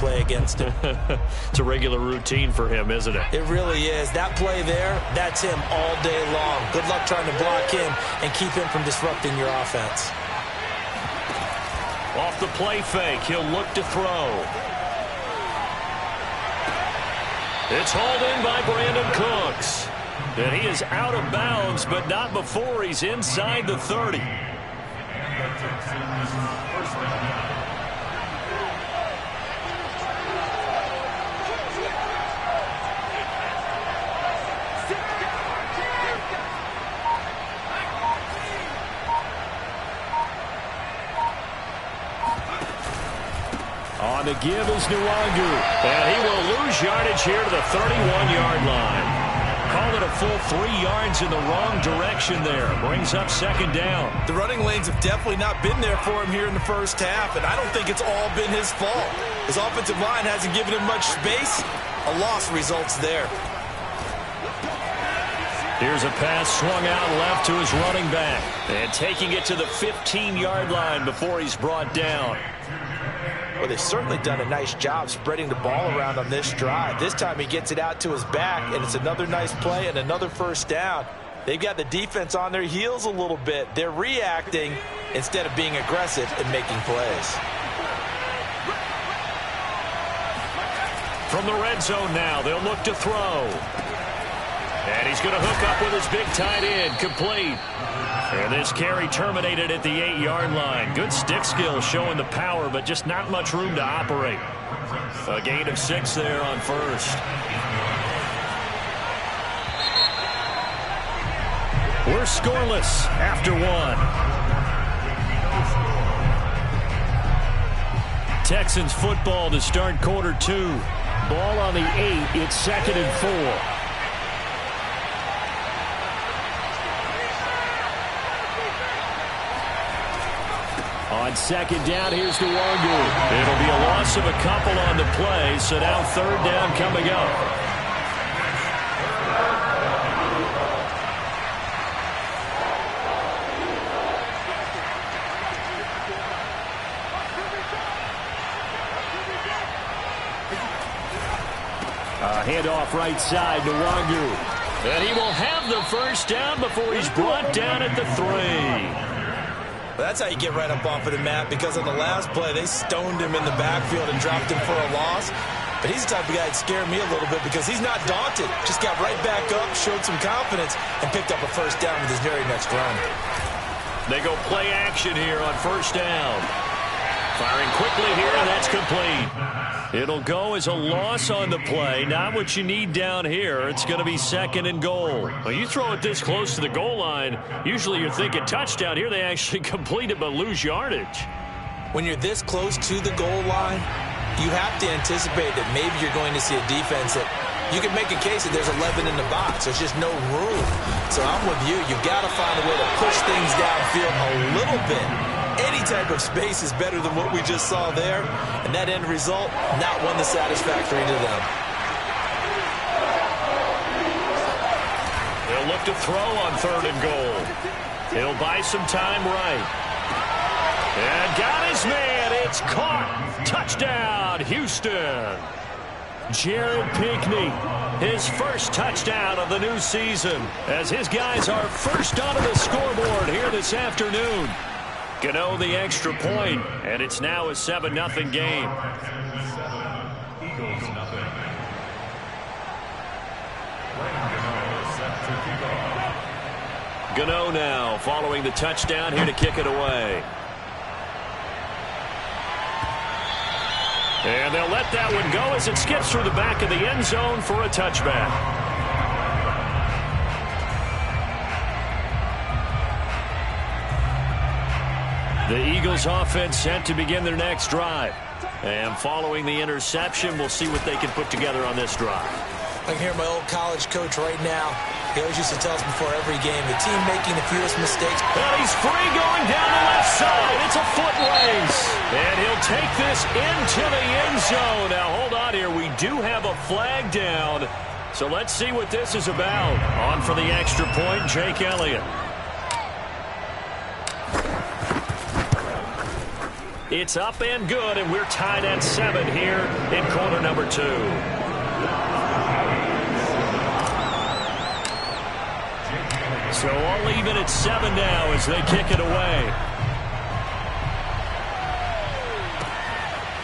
play against him. It's a regular routine for him, isn't it? It really is. That play there, that's him all day long. Good luck trying to block him and keep him from disrupting your offense. Off the play fake, he'll look to throw. It's hauled in by Brandon Cooks. And he is out of bounds, but not before he's inside the 30. On the give is Nwangu. And he will lose yardage here to the 31-yard line. Call it a full 3 yards in the wrong direction there. Brings up second down. The running lanes have definitely not been there for him here in the first half, and I don't think it's all been his fault. His offensive line hasn't given him much space. A loss results there. Here's a pass swung out left to his running back. And taking it to the 15-yard line before he's brought down. Well, they've certainly done a nice job spreading the ball around on this drive. This time he gets it out to his back, and it's another nice play and another first down. They've got the defense on their heels a little bit. They're reacting instead of being aggressive and making plays. From the red zone now, they'll look to throw. And he's going to hook up with his big tight end, complete. And this carry terminated at the 8-yard line. Good stick skill showing the power, but just not much room to operate. A gain of 6 there on first. We're scoreless after 1. Texans football to start quarter 2. Ball on the 8. It's 2nd and 4. On second down, here's Nwangu. It'll be a loss of a couple on the play, so now third down coming up. Handoff right side, Nwangu. And he will have the first down before he's brought down at the 3. Well, that's how you get right up off of the mat, because on the last play, they stoned him in the backfield and dropped him for a loss. But he's the type of guy that scared me a little bit because he's not daunted. Just got right back up, showed some confidence, and picked up a first down with his very next run. They go play action here on first down. Firing quickly here, and that's complete. It'll go as a loss on the play. Not what you need down here. It's going to be 2nd and goal. Well, you throw it this close to the goal line, usually you're thinking touchdown. Here they actually complete it but lose yardage. When you're this close to the goal line, you have to anticipate that maybe you're going to see a defense that you can make a case that there's 11 in the box. There's just no room. So I'm with you. You've got to find a way to push things downfield a little bit. Any type of space is better than what we just saw there. And that end result, not one that's satisfactory to them. They'll look to throw on 3rd and goal. He'll buy some time right. And got his man. It's caught. Touchdown, Houston. Jared Pinkney, his first touchdown of the new season, as his guys are first onto the scoreboard here this afternoon. Gano the extra point, and it's now a 7-0 game. Gano now following the touchdown here to kick it away. And they'll let that one go as it skips through the back of the end zone for a touchback. The Eagles offense set to begin their next drive. And following the interception, we'll see what they can put together on this drive. I can hear my old college coach right now. He always used to tell us before every game, the team making the fewest mistakes. And he's free going down the left side. It's a foot race. And he'll take this into the end zone. Now, hold on here. We do have a flag down. So let's see what this is about. On for the extra point, Jake Elliott. It's up and good, and we're tied at 7 here in quarter number 2. So all even at 7 now as they kick it away.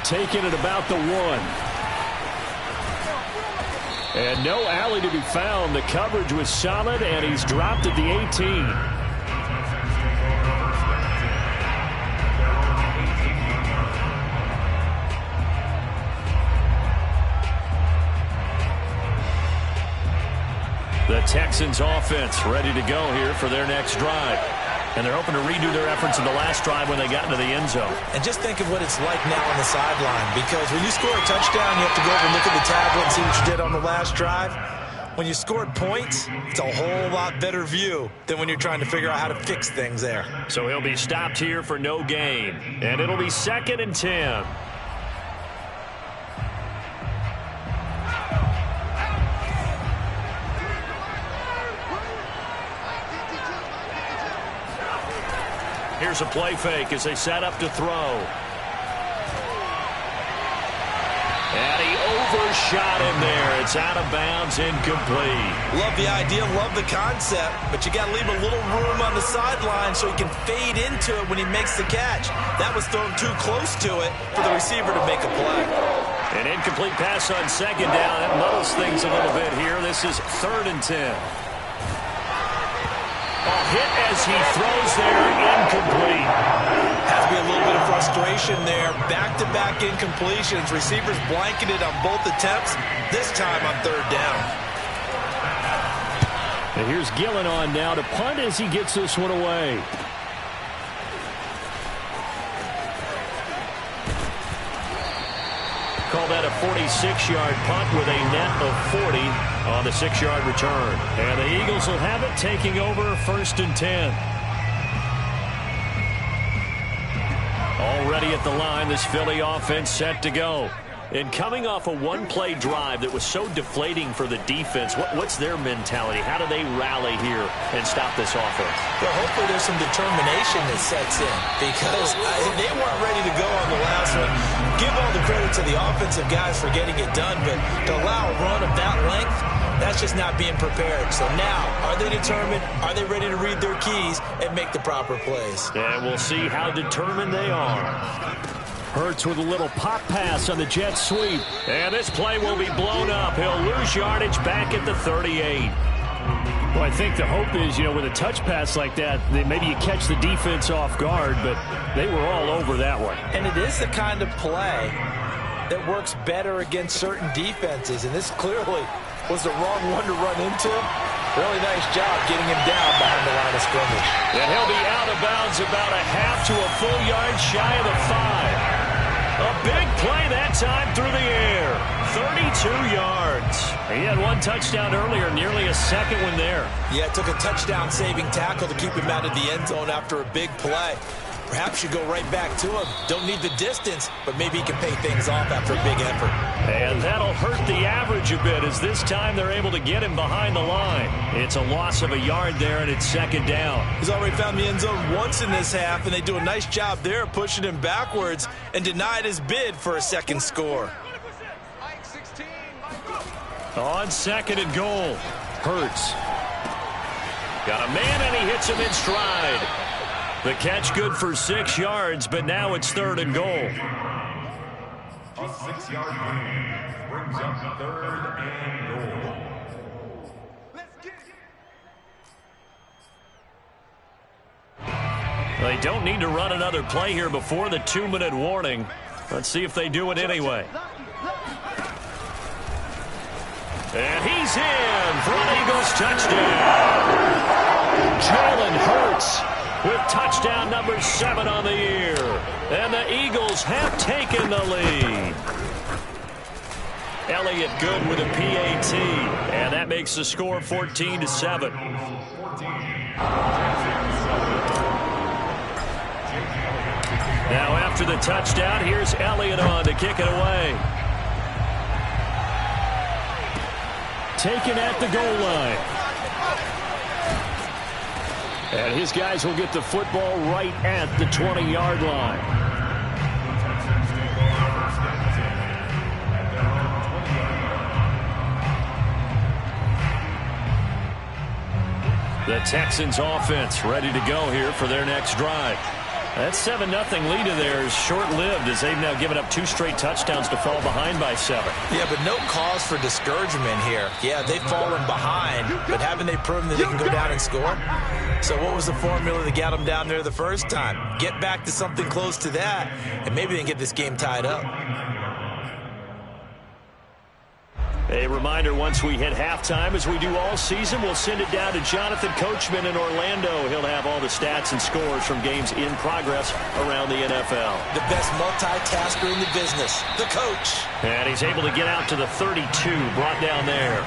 Taking it about the 1. And no alley to be found. The coverage was solid, and he's dropped at the 18. The Texans offense ready to go here for their next drive. And they're hoping to redo their efforts in the last drive when they got into the end zone. And just think of what it's like now on the sideline. Because when you score a touchdown, you have to go over and look at the tablet and see what you did on the last drive. When you scored points, it's a whole lot better view than when you're trying to figure out how to fix things there. So he'll be stopped here for no gain. And it'll be 2nd and 10. Here's a play fake as they set up to throw. And he overshot him there. It's out of bounds, incomplete. Love the idea, love the concept, but you got to leave a little room on the sideline so he can fade into it when he makes the catch. That was thrown too close to it for the receiver to make a play. An incomplete pass on 2nd down. That muddles things a little bit here. This is 3rd and 10. A hit as he throws there, incomplete. Has to be a little bit of frustration there. Back-to-back incompletions. Receivers blanketed on both attempts, this time on 3rd down. And here's Gillen on now to punt as he gets this one away. Call that a 46-yard punt with a net of 40 on the 6-yard return. And the Eagles will have it, taking over 1st and 10. Already at the line, this Philly offense set to go. And coming off a one-play drive that was so deflating for the defense, what's their mentality? How do they rally here and stop this offense? Well, hopefully there's some determination that sets in because they weren't ready to go on the last one. Give all the credit to the offensive guys for getting it done, but to allow a run of that length, that's just not being prepared. So now, are they determined? Are they ready to read their keys and make the proper plays? And we'll see how determined they are. Hurts with a little pop pass on the jet sweep. And this play will be blown up. He'll lose yardage back at the 38. Well, I think the hope is, with a touch pass like that, maybe you catch the defense off guard, but they were all over that one. And it is the kind of play that works better against certain defenses. And this clearly was the wrong one to run into. Really nice job getting him down behind the line of scrimmage. And he'll be out of bounds about a half to a full yard shy of the 5. A big play that time through the air. 32 yards. He had one touchdown earlier, nearly a second one there. Yeah, it took a touchdown-saving tackle to keep him out of the end zone after a big play. Perhaps you go right back to him. Don't need the distance, but maybe he can pay things off after a big effort. And that'll hurt the average a bit as this time they're able to get him behind the line. It's a loss of a yard there, and it's 2nd down. He's already found the end zone once in this half, and they do a nice job there pushing him backwards and denied his bid for a second score. On 2nd and goal, Hurts. Got a man, and he hits him in stride. The catch good for 6 yards, but now it's 3rd and goal. A 6-yard gain brings up 3rd and goal. They don't need to run another play here before the 2-minute warning. Let's see if they do it anyway. And he's in for an Eagles touchdown. Jalen Hurts with touchdown number 7 on the year. And the Eagles have taken the lead. Elliott good with a PAT. And that makes the score 14-7. Now after the touchdown, here's Elliott on to kick it away. Taken at the goal line. And his guys will get the football right at the 20-yard line. The Texans offense ready to go here for their next drive. That 7-0 lead of theirs short-lived as they've now given up 2 straight touchdowns to fall behind by 7. Yeah, but no cause for discouragement here. Yeah, they've fallen behind, but haven't they proven that they can go down and score? So what was the formula that got them down there the first time? Get back to something close to that, and maybe they can get this game tied up. A reminder, once we hit halftime, as we do all season, we'll send it down to Jonathan Coachman in Orlando. He'll have all the stats and scores from games in progress around the NFL. The best multitasker in the business, the coach. And he's able to get out to the 32, brought down there.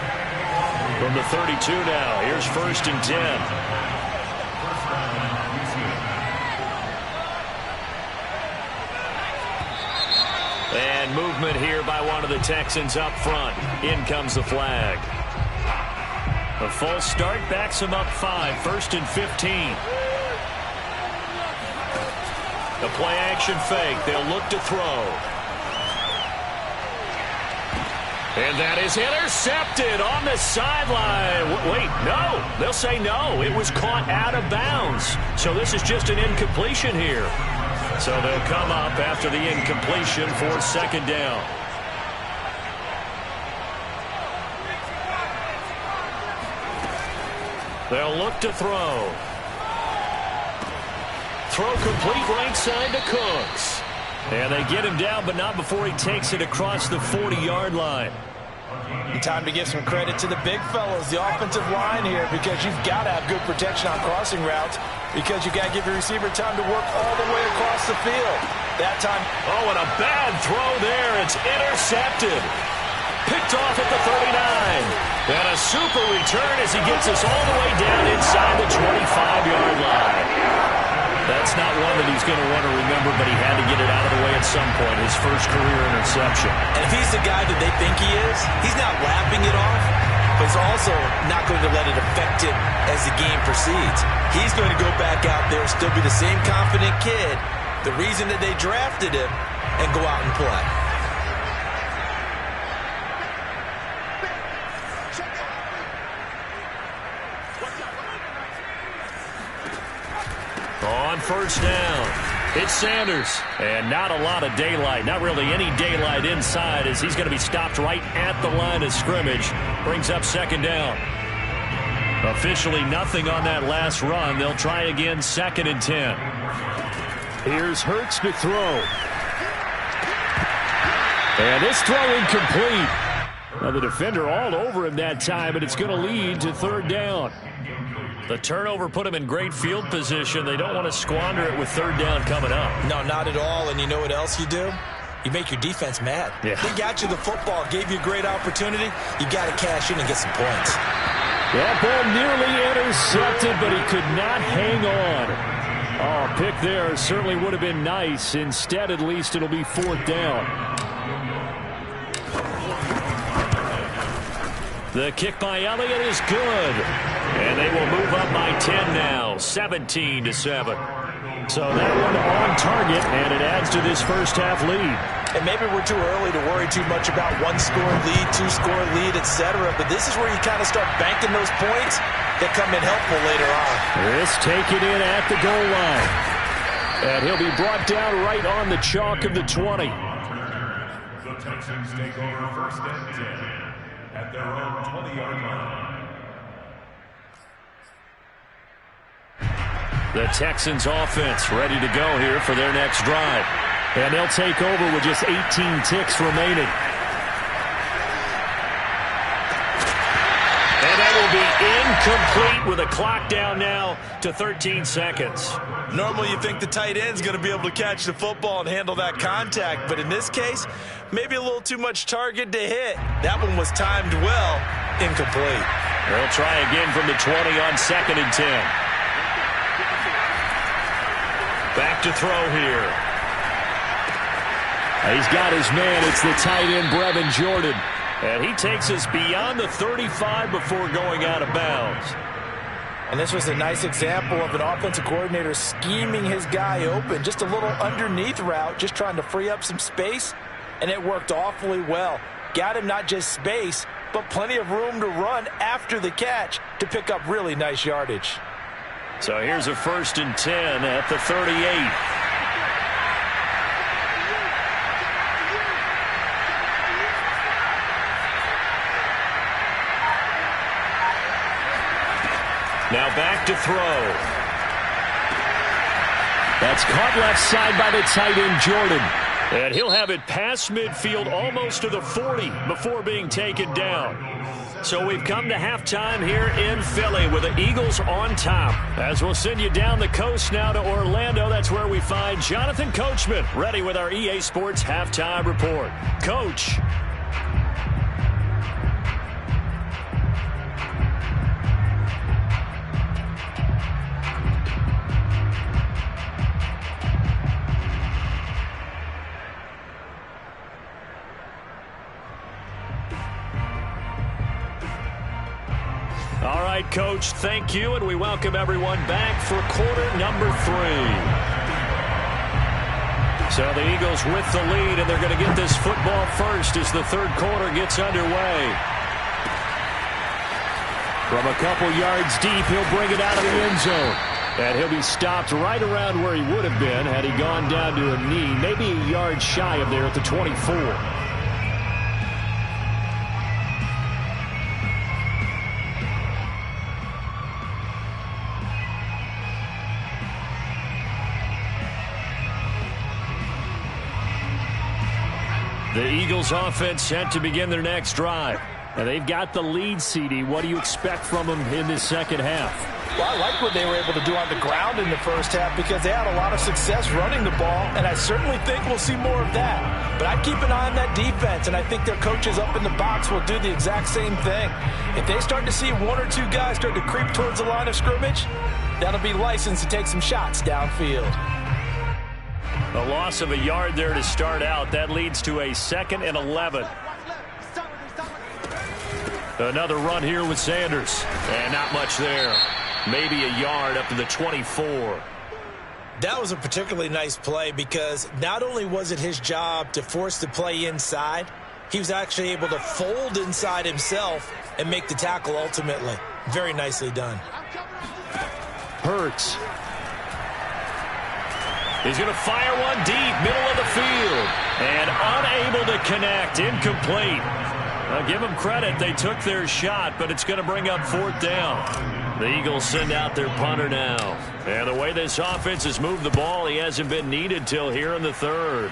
From the 32 now, here's 1st and 10. And movement here by one of the Texans up front. In comes the flag. A false start backs him up 5. 1st and 15. The play action fake. They'll look to throw. And that is intercepted on the sideline. Wait, no. They'll say no. It was caught out of bounds. So this is just an incompletion here. So they'll come up after the incompletion for 2nd down. They'll look to throw. Throw complete right side to Cooks. And they get him down, but not before he takes it across the 40-yard line. Time to give some credit to the big fellows, the offensive line here, because you've got to have good protection on crossing routes, because you've got to give your receiver time to work all the way across the field. That time. Oh, and a bad throw there. It's intercepted. Picked off at the 39. And a super return as he gets us all the way down inside the 25-yard line. That's not one that he's going to want to remember, but he had to get it out of the way at some point, his first career interception. And if he's the guy that they think he is, he's not lapping it off, but he's also not going to let it affect him as the game proceeds. He's going to go back out there and still be the same confident kid, the reason that they drafted him, and go out and play. On 1st down, it's Sanders. And not a lot of daylight, not really any daylight inside, as he's going to be stopped right at the line of scrimmage. Brings up 2nd down. Officially nothing on that last run. They'll try again, 2nd and 10. Here's Hurts to throw. And this throw incomplete. Now the defender all over him that time, and it's going to lead to 3rd down. The turnover put him in great field position. They don't want to squander it with 3rd down coming up. No, not at all. And you know what else you do? You make your defense mad. Yeah. They got you the football, gave you a great opportunity. You got to cash in and get some points. That ball nearly intercepted, but he could not hang on. Oh, pick there certainly would have been nice. Instead, at least, it'll be 4th down. The kick by Elliott is good. And they will move up by 10 now, 17-7. So that one on target, and it adds to this first half lead. And maybe we're too early to worry too much about 1-score lead, 2-score lead, etc. But this is where you kind of start banking those points that come in helpful later on. This taken in at the goal line. And he'll be brought down right on the chalk of the 20. The Texans take over 1st and 10 at their own 20-yard line. The Texans offense ready to go here for their next drive. And they'll take over with just 18 ticks remaining. And that will be incomplete with a clock down now to 13 seconds. Normally you think the tight end's going to be able to catch the football and handle that contact, but in this case, maybe a little too much target to hit. That one was timed well, incomplete. They'll try again from the 20 on 2nd and 10. Back to throw here. He's got his man. It's the tight end, Brevin Jordan. And he takes us beyond the 35 before going out of bounds. And this was a nice example of an offensive coordinator scheming his guy open. Just a little underneath route, just trying to free up some space, and it worked awfully well. Got him not just space, but plenty of room to run after the catch to pick up really nice yardage. So here's a 1st and 10 at the 38. Now back to throw. That's caught left side by the tight end, Jordan. And he'll have it past midfield almost to the 40 before being taken down. So we've come to halftime here in Philly with the Eagles on top. As we'll send you down the coast now to Orlando, that's where we find Jonathan Coachman ready with our EA Sports Halftime Report. Coach. All right, Coach, thank you, and we welcome everyone back for quarter number 3. So the Eagles with the lead, and they're going to get this football first as the third quarter gets underway. From a couple yards deep, he'll bring it out of the end zone. And he'll be stopped right around where he would have been had he gone down to a knee, maybe a yard shy of there at the 24. The Eagles offense set to begin their next drive. And they've got the lead, CD. What do you expect from them in this second half? Well, I like what they were able to do on the ground in the first half because they had a lot of success running the ball, and I certainly think we'll see more of that. But I'd keep an eye on that defense, and I think their coaches up in the box will do the exact same thing. If they start to see 1 or 2 guys start to creep towards the line of scrimmage, that'll be licensed to take some shots downfield. A loss of a yard there to start out. That leads to a 2nd and 11. Another run here with Sanders. And not much there. Maybe a yard up to the 24. That was a particularly nice play because not only was it his job to force the play inside, he was actually able to fold inside himself and make the tackle ultimately. Very nicely done. Hurts. He's going to fire one deep, middle of the field. And unable to connect, incomplete. I'll give them credit. They took their shot, but it's going to bring up 4th down. The Eagles send out their punter now. And the way this offense has moved the ball, he hasn't been needed till here in the 3rd.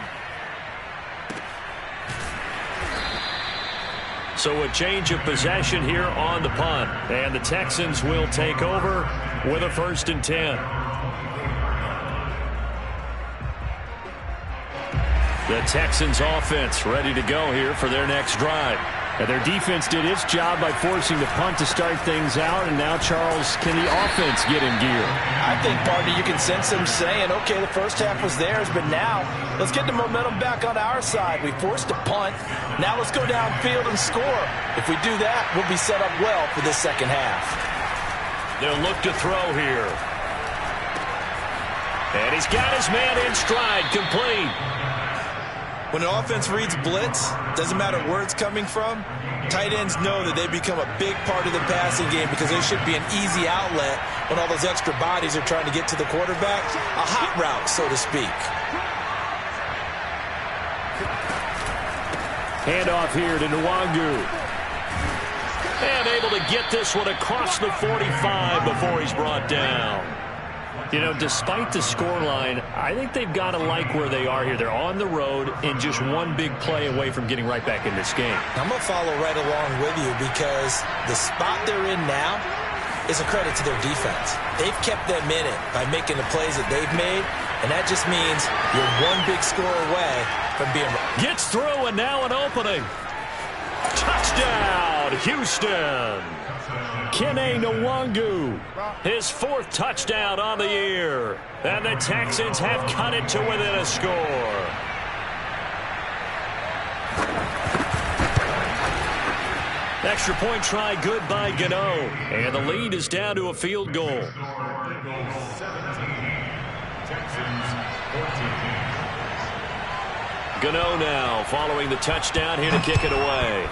So a change of possession here on the punt. And the Texans will take over with a 1st and 10. The Texans offense ready to go here for their next drive. And their defense did its job by forcing the punt to start things out. And now, Charles, can the offense get in gear? I think, partner, you can sense them saying, okay, the first half was theirs, but now let's get the momentum back on our side. We forced a punt. Now let's go downfield and score. If we do that, we'll be set up well for this second half. They'll look to throw here. And he's got his man in stride, complete. When an offense reads blitz, doesn't matter where it's coming from, tight ends know that they become a big part of the passing game because they should be an easy outlet when all those extra bodies are trying to get to the quarterback. A hot route, so to speak. Handoff here to Nwangu. And able to get this one across the 45 before he's brought down. You know, despite the scoreline, I think they've got to like where they are here. They're on the road and just one big play away from getting right back in this game. I'm going to follow right along with you because the spot they're in now is a credit to their defense. They've kept them in it by making the plays that they've made, and that just means you're one big score away from being... Gets through, and now an opening. Touchdown, Houston. Kene Nwangu, his 4th touchdown on the year. And the Texans have cut it to within a score. Extra point try good by Gano. And the lead is down to a field goal. Gano now following the touchdown here to kick it away.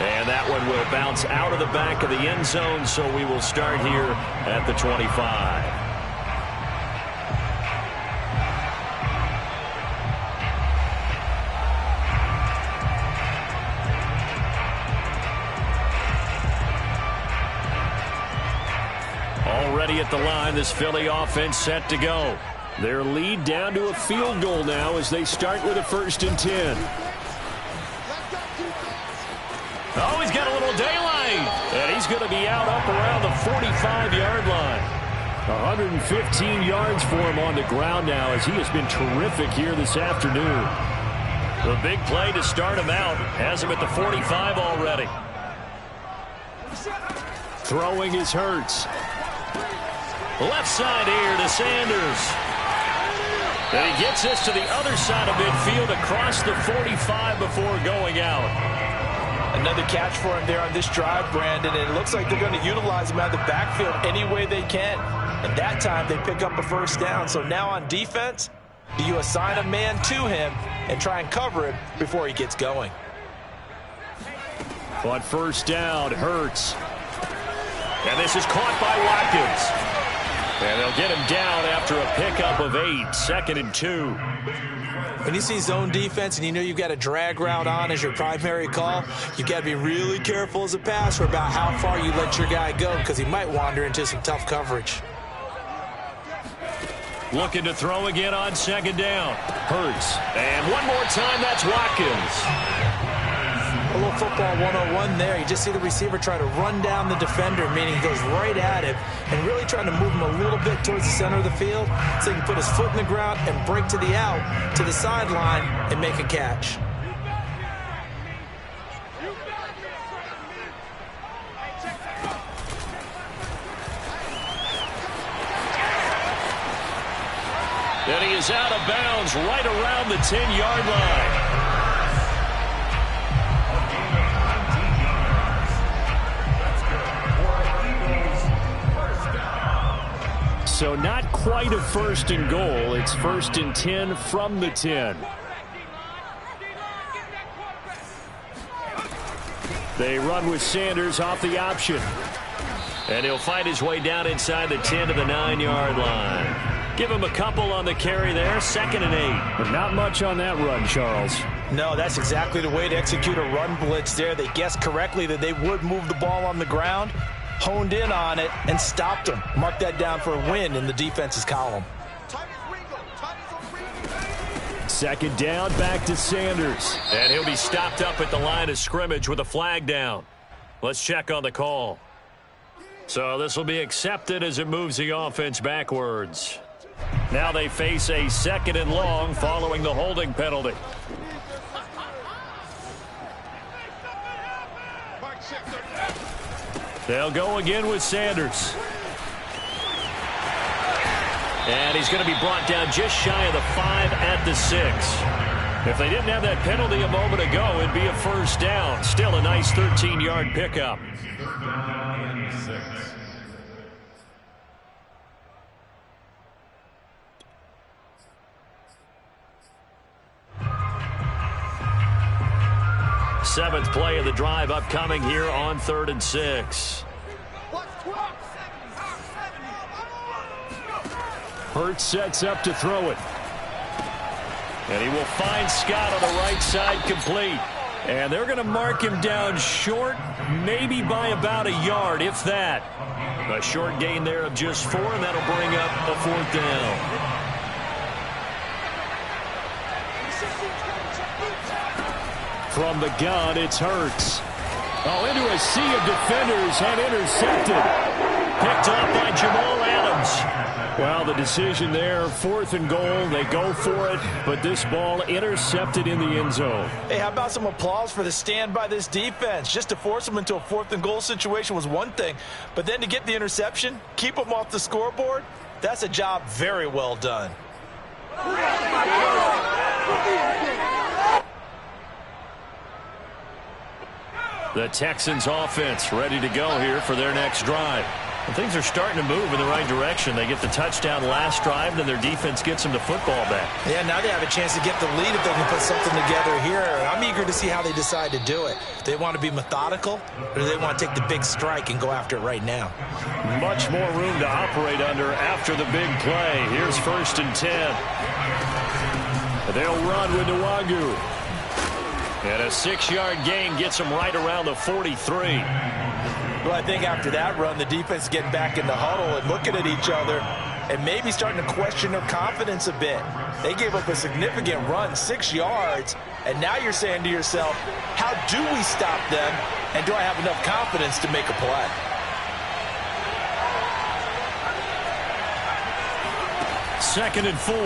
And that one will bounce out of the back of the end zone, so we will start here at the 25. Already at the line, this Philly offense set to go. Their lead down to a field goal now as they start with a 1st and 10. Oh, he's got a little daylight. And he's going to be out up around the 45-yard line. 115 yards for him on the ground now as he has been terrific here this afternoon. The big play to start him out has him at the 45 already. Throwing is Hurts. Left side here to Sanders. And he gets this to the other side of midfield across the 45 before going out. Another catch for him there on this drive, Brandon. And it looks like they're going to utilize him out of the backfield any way they can. And that time they pick up a 1st down. So now on defense, do you assign a man to him and try and cover him before he gets going? On 1st down, Hurts. And this is caught by Watkins. And they'll get him down after a pickup of 8, 2nd and 2. When you see zone defense and you know you've got a drag route on as your primary call, you've got to be really careful as a passer about how far you let your guy go because he might wander into some tough coverage. Looking to throw again on 2nd down. Hurts. And one more time, that's Watkins. A little football 101 there. You just see the receiver try to run down the defender, meaning he goes right at him and really trying to move him a little bit towards the center of the field so he can put his foot in the ground and break to the out, to the sideline, and make a catch. And he is out of bounds right around the 10-yard line. So not quite a 1st and goal. It's 1st and 10 from the 10. They run with Sanders off the option. And he'll find his way down inside the 10 to the 9-yard line. Give him a couple on the carry there, 2nd and 8. But not much on that run, Charles. No, that's exactly the way to execute a run blitz there. They guessed correctly that they would move the ball on the ground, honed in on it, and stopped him. Mark that down for a win in the defense's column. 2nd down, back to Sanders. And he'll be stopped up at the line of scrimmage with a flag down. Let's check on the call. So this will be accepted as it moves the offense backwards. Now they face a 2nd and long following the holding penalty. They'll go again with Sanders. And he's going to be brought down just shy of the 5 at the 6. If they didn't have that penalty a moment ago, it'd be a 1st down. Still a nice 13-yard pickup. Seventh play of the drive upcoming here on 3rd and 6. Hurts sets up to throw it. And he will find Scott on the right side complete. And they're going to mark him down short, maybe by about a yard, if that. A short gain there of just 4, and that'll bring up a 4th down. From the gun, it's Hurts. Oh, into a sea of defenders and intercepted. Picked off by Jamal Adams. Well, the decision there, 4th and goal. They go for it, but this ball intercepted in the end zone. Hey, how about some applause for the stand by this defense? Just to force them into a 4th and goal situation was one thing, but then to get the interception, keep them off the scoreboard, that's a job very well done. The Texans offense ready to go here for their next drive. And things are starting to move in the right direction. They get the touchdown last drive, then their defense gets them the football back. Yeah, now they have a chance to get the lead if they can put something together here. I'm eager to see how they decide to do it. Do they want to be methodical, or do they want to take the big strike and go after it right now? Much more room to operate under after the big play. Here's 1st and 10. They'll run with Nwagu. And a 6-yard gain gets them right around the 43. Well, I think after that run, the defense is getting back in the huddle and looking at each other and maybe starting to question their confidence a bit. They gave up a significant run, 6 yards, and now you're saying to yourself, how do we stop them, and do I have enough confidence to make a play? Second and 4.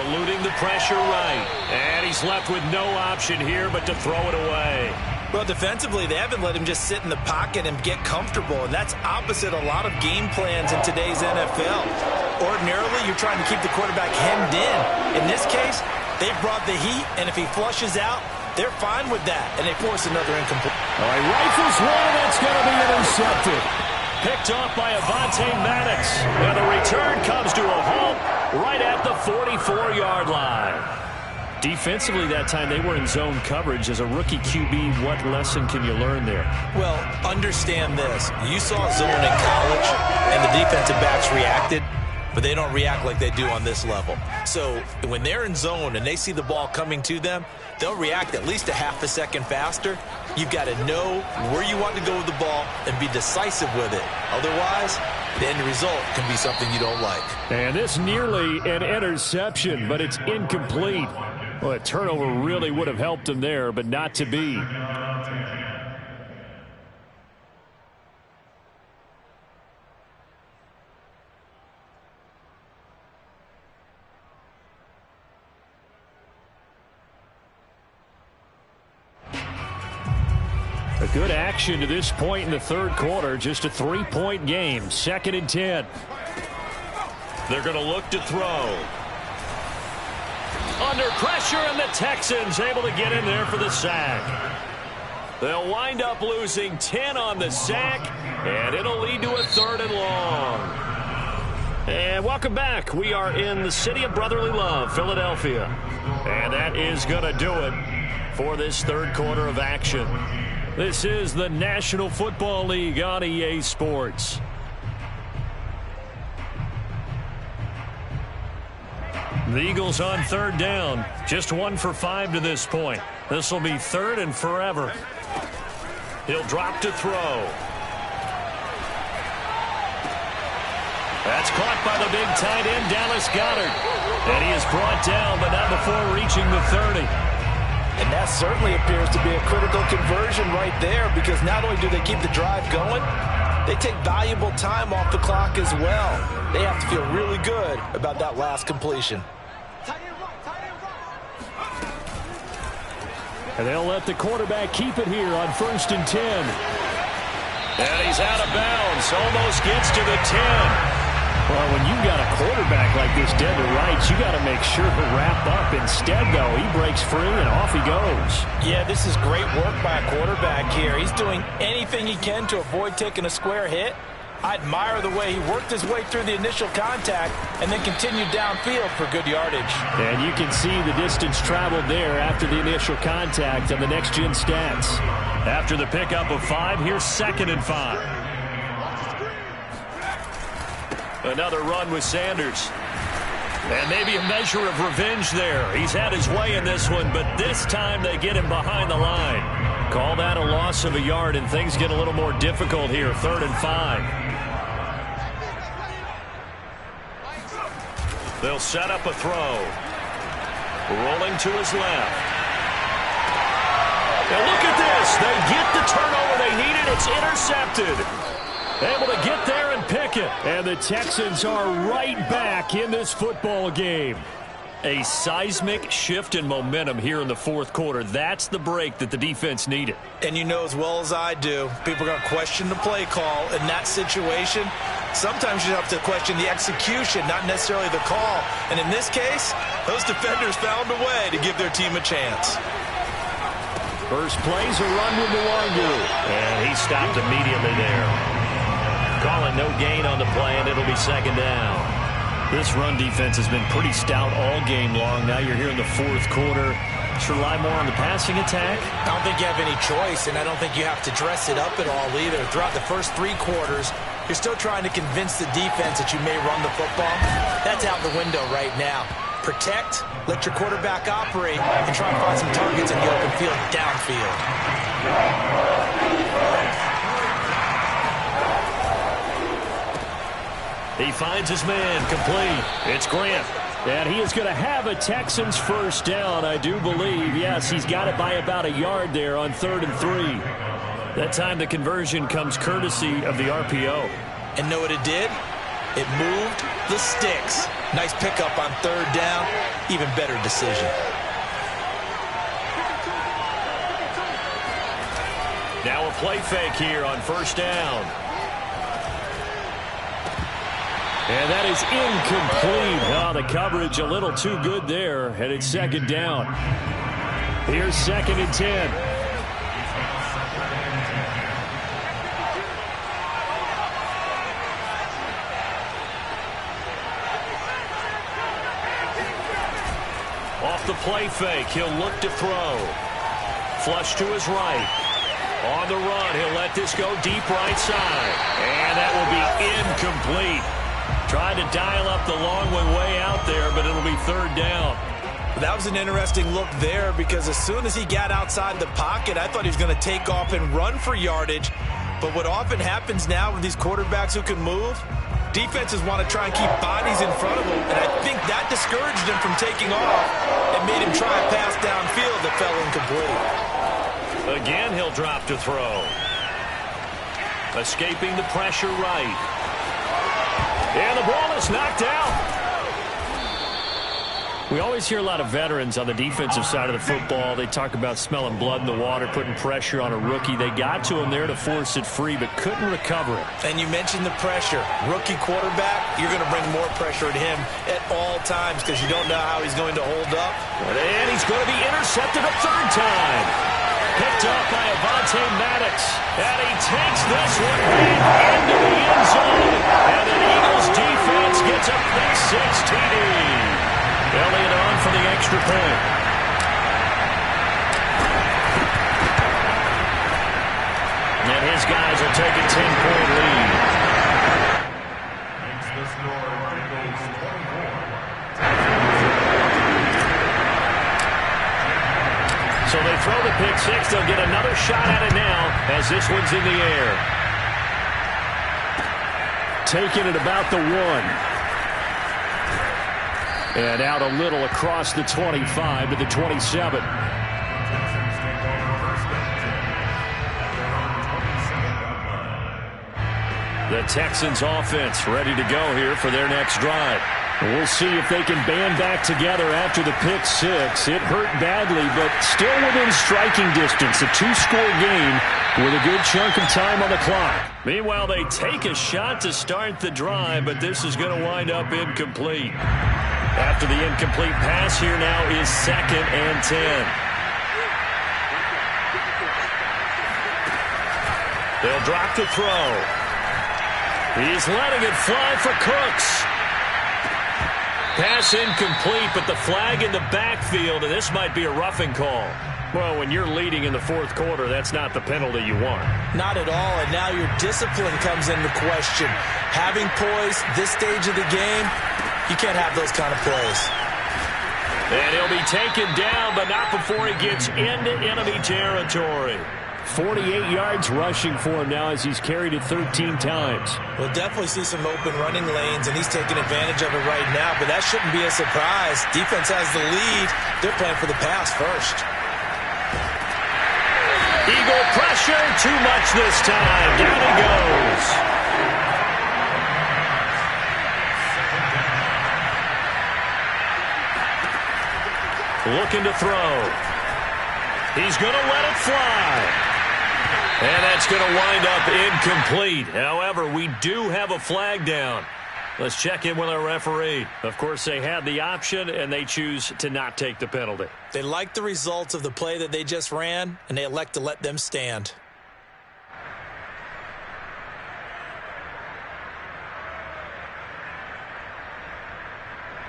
Eluding the pressure right. And he's left with no option here but to throw it away. Well, defensively, they haven't let him just sit in the pocket and get comfortable, and that's opposite a lot of game plans in today's NFL. Ordinarily, you're trying to keep the quarterback hemmed in. In this case, they brought the heat, and if he flushes out, they're fine with that, and they force another incomplete. All right, rifles one, that's going to be intercepted. Picked off by Avonte Maddox. And the return comes to a halt right at the 44-yard line. Defensively that time, they were in zone coverage. As a rookie QB, what lesson can you learn there? Well, understand this. You saw zone in college, and the defensive backs reacted, but they don't react like they do on this level. So when they're in zone and they see the ball coming to them, they'll react at least a half a second faster. You've got to know where you want to go with the ball and be decisive with it. Otherwise, the end result can be something you don't like. And this nearly an interception, but it's incomplete. Well, a turnover really would have helped him there, but not to be. A good action to this point in the third quarter. Just a 3-point game. 2nd and 10. They're going to look to throw. Under pressure, and the Texans able to get in there for the sack. They'll wind up losing 10 on the sack, and it'll lead to a 3rd and long. And welcome back. We are in the city of brotherly love, Philadelphia. And that is going to do it for this third quarter of action. This is the National Football League on EA Sports. The Eagles on 3rd down. Just 1 for 5 to this point. This will be 3rd and forever. He'll drop to throw. That's caught by the big tight end, Dallas Goedert. And he is brought down, but not before reaching the 30. And that certainly appears to be a critical conversion right there, because not only do they keep the drive going, they take valuable time off the clock as well. They have to feel really good about that last completion. And they'll let the quarterback keep it here on 1st and 10. And he's out of bounds. Almost gets to the 10. Well, when you've got a quarterback like this dead to rights, you got to make sure to wrap up. Instead, though, he breaks free and off he goes. Yeah, this is great work by a quarterback here. He's doing anything he can to avoid taking a square hit. I admire the way he worked his way through the initial contact and then continued downfield for good yardage. And you can see the distance traveled there after the initial contact on the next-gen stats. After the pickup of 5, here's 2nd and 5. Another run with Sanders. And maybe a measure of revenge there. He's had his way in this one, but this time they get him behind the line. Call that a loss of a yard, and things get a little more difficult here. 3rd and 5. They'll set up a throw. Rolling to his left. And look at this. They get the turnover they needed. It's intercepted. Able to get there and pick it. And the Texans are right back in this football game. A seismic shift in momentum here in the fourth quarter. That's the break that the defense needed. And you know as well as I do, people are going to question the play call in that situation. Sometimes you have to question the execution, not necessarily the call. And in this case, those defenders found a way to give their team a chance. First play's a run with Nwangu. And he stopped immediately there. Calling no gain on the play, and it'll be second down. This run defense has been pretty stout all game long. Now you're here in the fourth quarter. Should rely more on the passing attack? I don't think you have any choice, and I don't think you have to dress it up at all either. Throughout the first 3 quarters, you're still trying to convince the defense that you may run the football. That's out the window right now. Protect, let your quarterback operate, and try and find some targets in the open field downfield. He finds his man, complete. It's Grant. And he is going to have a Texans first down, I do believe. Yes, he's got it by about a yard there on 3rd and 3. That time the conversion comes courtesy of the RPO. And know what it did? It moved the sticks. Nice pickup on 3rd down. Even better decision. Now a play fake here on 1st down. And that is incomplete. Oh, the coverage a little too good there. And it's 2nd down. Here's 2nd and 10. Off the play fake, he'll look to throw. Flush to his right. On the run, he'll let this go deep right side. And that will be incomplete. Trying to dial up the long one way out there, but it'll be 3rd down. That was an interesting look there because as soon as he got outside the pocket, I thought he was going to take off and run for yardage. But what often happens now with these quarterbacks who can move, defenses want to try and keep bodies in front of them, and I think that discouraged him from taking off and made him try a pass downfield that fell incomplete. Again, he'll drop to throw. Escaping the pressure right. And the ball is knocked out. We always hear a lot of veterans on the defensive side of the football. They talk about smelling blood in the water, putting pressure on a rookie. They got to him there to force it free, but couldn't recover it. And you mentioned the pressure. Rookie quarterback, you're going to bring more pressure at him at all times because you don't know how he's going to hold up. And he's going to be intercepted a 3rd time. Picked off by Avonte Maddox. And he takes this one back into the end zone. And the Eagles defense gets a pick-6 TD. Elliott on for the extra point. And his guys will take a 10-point lead. Makes the score Eagles 24. So they throw the pick-6. They'll get another shot at it now as this one's in the air. Taking it about the 1. And out a little across the 25 to the 27. The Texans offense ready to go here for their next drive. We'll see if they can band back together after the pick-6. It hurt badly, but still within striking distance. A 2-score game with a good chunk of time on the clock. Meanwhile, they take a shot to start the drive, but this is going to wind up incomplete. After the incomplete pass, here now is 2nd and 10. They'll drop the throw. He's letting it fly for Cooks. Pass incomplete, but the flag in the backfield, and this might be a roughing call. Well, when you're leading in the 4th quarter, that's not the penalty you want. Not at all, and now your discipline comes into question. Having poise this stage of the game, you can't have those kind of plays. And he'll be taken down, but not before he gets into enemy territory. 48 yards rushing for him now as he's carried it 13 times. We'll definitely see some open running lanes, and he's taking advantage of it right now, but that shouldn't be a surprise. Defense has the lead. They're playing for the pass first. Eagle pressure, too much this time. Down he goes. Looking to throw. He's going to let it fly. And that's going to wind up incomplete. However, we do have a flag down. Let's check in with our referee. Of course, they had the option, and they choose to not take the penalty. They like the results of the play that they just ran, and they elect to let them stand.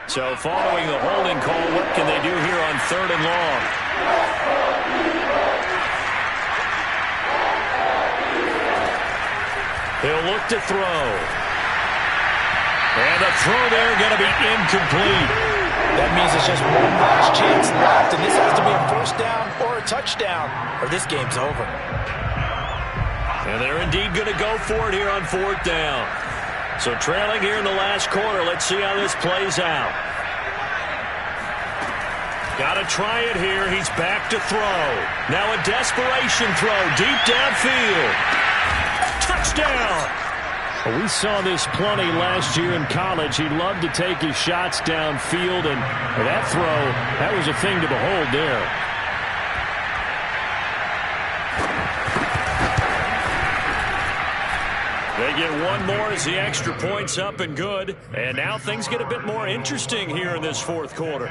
So following the holding call, what can they do here on 3rd and long? He'll look to throw. And the throw there going to be incomplete. That means it's just one last chance left, and this has to be a first down or a touchdown, or this game's over. And they're indeed going to go for it here on 4th down. So trailing here in the last quarter, let's see how this plays out. Got to try it here. He's back to throw. Now a desperation throw deep downfield. Touchdown! We saw this plenty last year in college. He loved to take his shots downfield, and that throw, that was a thing to behold there. They get one more as the extra point's up and good. And now things get a bit more interesting here in this 4th quarter.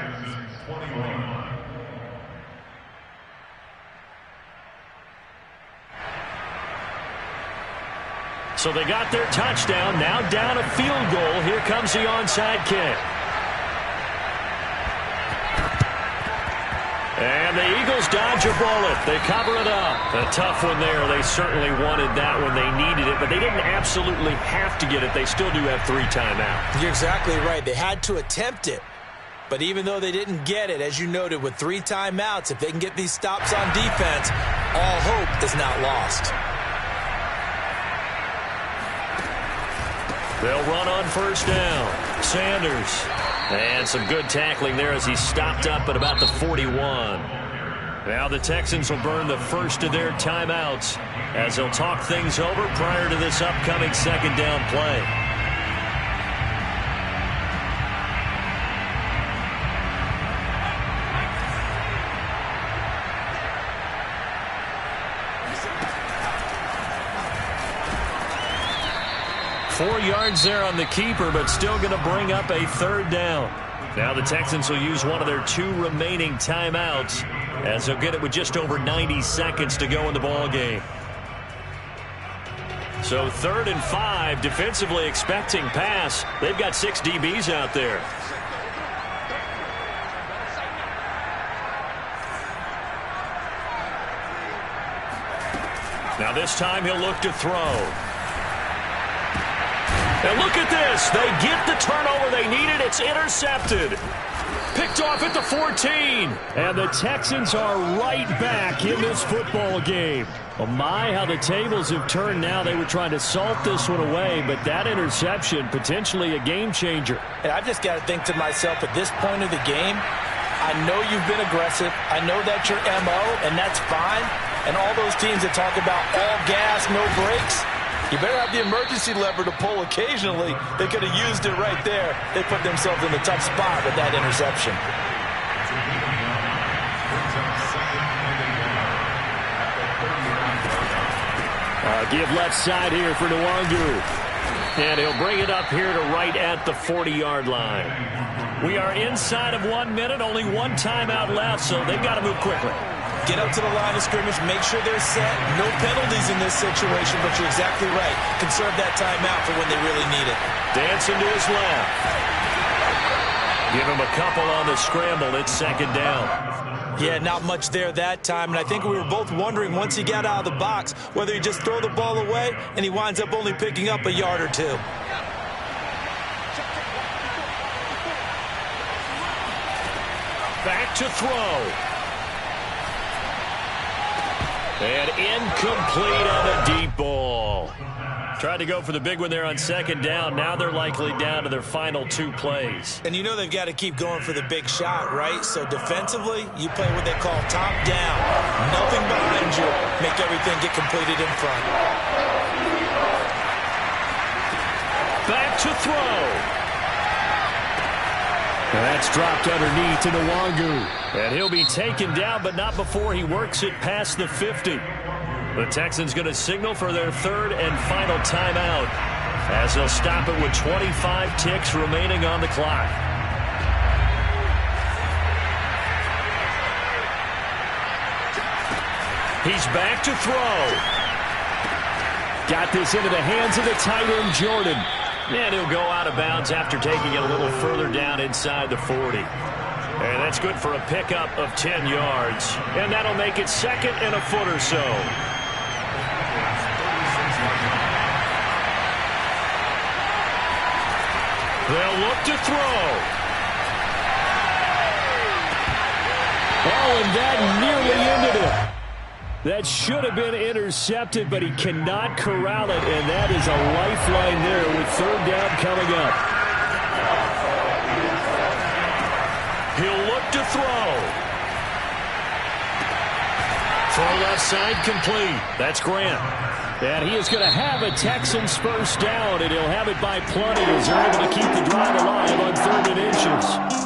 So they got their touchdown, now down a field goal. Here comes the onside kick. And the Eagles dodge a bullet. They cover it up. A tough one there. They certainly wanted that when they needed it, but they didn't absolutely have to get it. They still do have 3 timeouts. You're exactly right. They had to attempt it. But even though they didn't get it, as you noted, with 3 timeouts, if they can get these stops on defense, all hope is not lost. They'll run on 1st down. Sanders. And some good tackling there as he stopped up at about the 41. Now the Texans will burn the first of their timeouts as they'll talk things over prior to this upcoming 2nd down play. Four yards there on the keeper, but still going to bring up a 3rd down. Now the Texans will use one of their 2 remaining timeouts as they'll get it with just over 90 seconds to go in the ball game. So 3rd and 5, defensively expecting pass. They've got 6 DBs out there. Now this time he'll look to throw. And look at this. They get the turnover they needed. It's intercepted. Picked off at the 14. And the Texans are right back in this football game. Oh my, how the tables have turned now. They were trying to salt this one away, but that interception, potentially a game changer. And I've just got to think to myself, at this point of the game, I know you've been aggressive. I know that's your MO, and that's fine. And all those teams that talk about all gas, no brakes, you better have the emergency lever to pull occasionally. They could have used it right there. They put themselves in a tough spot with that interception. Give left side here for Nwangu. And he'll bring it up here to right at the 40-yard line. We are inside of 1 minute, only 1 timeout left, so they've got to move quickly. Get up to the line of scrimmage, make sure they're set. No penalties in this situation, but you're exactly right. Conserve that timeout for when they really need it. Dancing to his left. Give him a couple on the scramble. It's 2nd down. Yeah, not much there that time, and I think we were both wondering once he got out of the box whether he just throw the ball away and he winds up only picking up a yard or 2. Back to throw. And incomplete on a deep ball. Tried to go for the big one there on 2nd down. Now they're likely down to their final 2 plays. And you know they've got to keep going for the big shot, right? So defensively, you play what they call top down. Nothing behind you. Make everything get completed in front. Back to throw. And that's dropped underneath to Nwangu. And he'll be taken down, but not before he works it past the 50. The Texans going to signal for their 3rd and final timeout. as they'll stop it with 25 ticks remaining on the clock. He's back to throw. Got this into the hands of the tight end, Jordan. And he'll go out of bounds after taking it a little further down inside the 40. And that's good for a pickup of 10 yards. And that'll make it second and a foot or so. They'll look to throw. Oh, and that nearly ended it. That should have been intercepted, but he cannot corral it, and that is a lifeline there with third down coming up. He'll look to throw. Throw left side complete. That's Grant. And he is going to have a Texans first down, and he'll have it by plenty as they're able to keep the drive alive on 3rd and inches.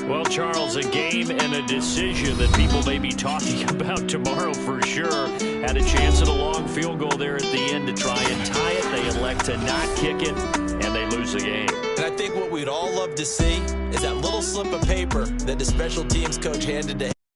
Well, Charles, a game and a decision that people may be talking about tomorrow for sure. Had a chance at a long field goal there at the end to try and tie it. They elect to not kick it, and they lose the game. And I think what we'd all love to see is that little slip of paper that the special teams coach handed to him.